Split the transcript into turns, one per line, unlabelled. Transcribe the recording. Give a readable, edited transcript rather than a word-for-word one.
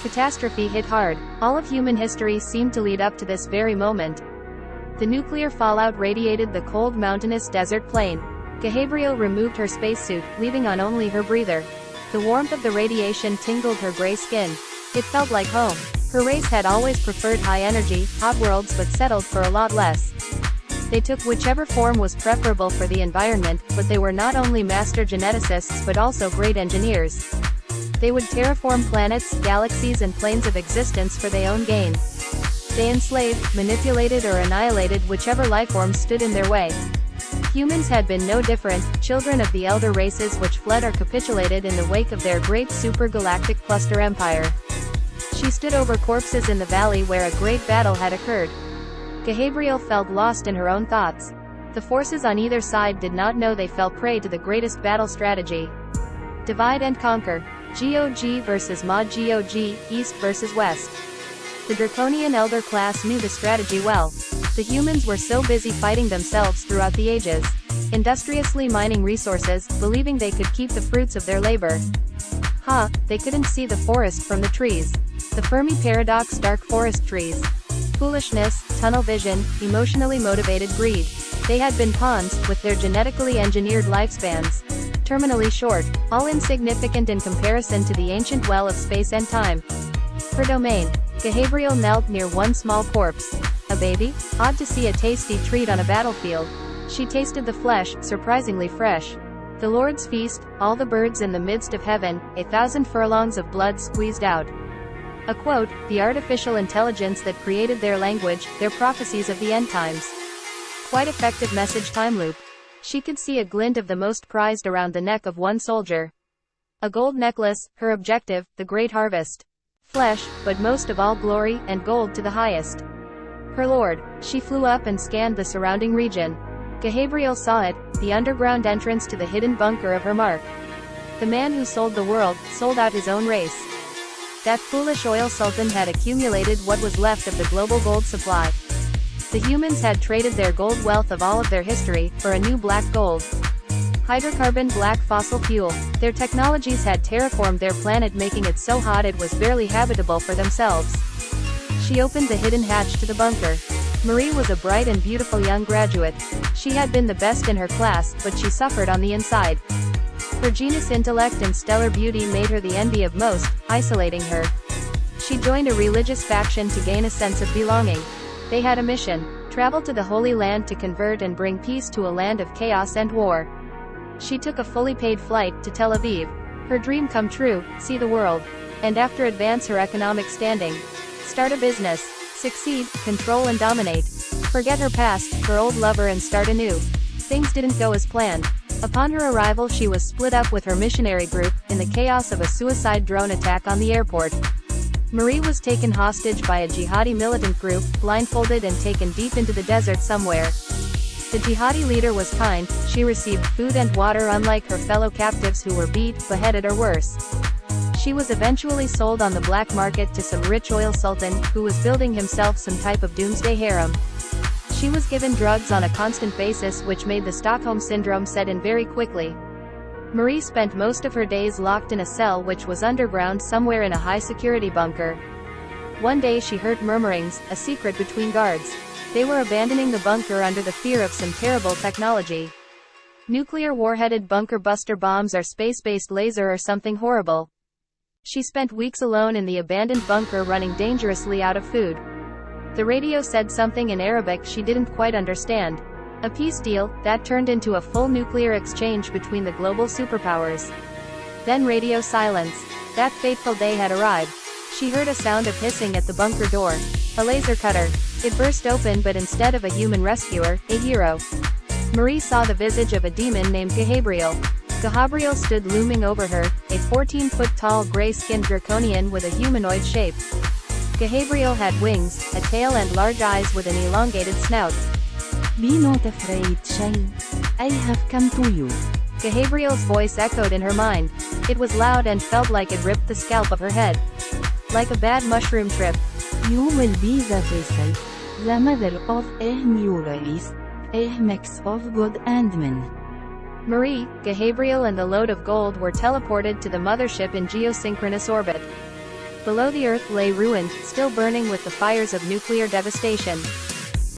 Catastrophe hit hard. All of human history seemed to lead up to this very moment. The nuclear fallout radiated the cold mountainous desert plain. Gabrielle removed her spacesuit, leaving on only her breather. The warmth of the radiation tingled her gray skin. It felt like home. Her race had always preferred high-energy, hot worlds but settled for a lot less. They took whichever form was preferable for the environment, but they were not only master geneticists but also great engineers. They would terraform planets, galaxies and planes of existence for their own gain. They enslaved, manipulated or annihilated whichever lifeform stood in their way. Humans had been no different, children of the elder races which fled or capitulated in the wake of their great super-galactic cluster empire. She stood over corpses in the valley where a great battle had occurred. Gabrielle felt lost in her own thoughts. The forces on either side did not know they fell prey to the greatest battle strategy. Divide and conquer. GOG versus Mod GOG, East versus West. The Draconian Elder class knew the strategy well. The humans were so busy fighting themselves throughout the ages, industriously mining resources, believing they could keep the fruits of their labor. They couldn't see the forest from the trees. The Fermi paradox: dark forest trees. Foolishness, tunnel vision, emotionally motivated greed. They had been pawns, with their genetically engineered lifespans terminally short, all insignificant in comparison to the ancient well of space and time. Her domain. Gabrielle knelt near one small corpse. A baby? Odd to see a tasty treat on a battlefield. She tasted the flesh, surprisingly fresh. The Lord's feast, all the birds in the midst of heaven, 1,000 furlongs of blood squeezed out. A quote, the artificial intelligence that created their language, their prophecies of the end times. Quite effective message time loop. She could see a glint of the most prized around the neck of one soldier. A gold necklace, her objective, the great harvest. Flesh, but most of all glory, and gold to the highest. Her lord. She flew up and scanned the surrounding region. Gabrielle saw it, the underground entrance to the hidden bunker of her mark. The man who sold the world, sold out his own race. That foolish oil sultan had accumulated what was left of the global gold supply. The humans had traded their gold wealth of all of their history, for a new black gold. Hydrocarbon black fossil fuel. Their technologies had terraformed their planet, making it so hot it was barely habitable for themselves. She opened the hidden hatch to the bunker. Marie was a bright and beautiful young graduate. She had been the best in her class, but she suffered on the inside. Her genius, intellect and stellar beauty made her the envy of most, isolating her. She joined a religious faction to gain a sense of belonging. They had a mission: travel to the Holy Land to convert and bring peace to a land of chaos and war. She took a fully paid flight to Tel Aviv. Her dream come true, see the world. And after advance her economic standing. Start a business. Succeed, control and dominate. Forget her past, her old lover and start anew. Things didn't go as planned. Upon her arrival she was split up with her missionary group, in the chaos of a suicide drone attack on the airport. Marie was taken hostage by a jihadi militant group, blindfolded and taken deep into the desert somewhere. The jihadi leader was kind, she received food and water unlike her fellow captives who were beat, beheaded or worse. She was eventually sold on the black market to some rich oil sultan, who was building himself some type of doomsday harem. She was given drugs on a constant basis which made the Stockholm Syndrome set in very quickly. Marie spent most of her days locked in a cell which was underground somewhere in a high-security bunker. One day she heard murmurings, a secret between guards. They were abandoning the bunker under the fear of some terrible technology. Nuclear warheaded bunker buster bombs or space-based laser or something horrible. She spent weeks alone in the abandoned bunker running dangerously out of food. The radio said something in Arabic she didn't quite understand. A peace deal, that turned into a full nuclear exchange between the global superpowers. Then radio silence. That fateful day had arrived. She heard a sound of hissing at the bunker door. A laser cutter. It burst open, but instead of a human rescuer, a hero. Marie saw the visage of a demon named Gabrielle. Gabrielle stood looming over her, a 14-foot-tall gray-skinned draconian with a humanoid shape. Gabrielle had wings, a tail and large eyes with an elongated snout.
Be not afraid, child. I have come to you.
Gabrielle's voice echoed in her mind. It was loud and felt like it ripped the scalp of her head. Like a bad mushroom trip.
You will be the vessel, the mother of a new race, a mix of God and man.
Marie, Gabrielle and the load of gold were teleported to the mothership in geosynchronous orbit. Below the Earth lay ruined, still burning with the fires of nuclear devastation.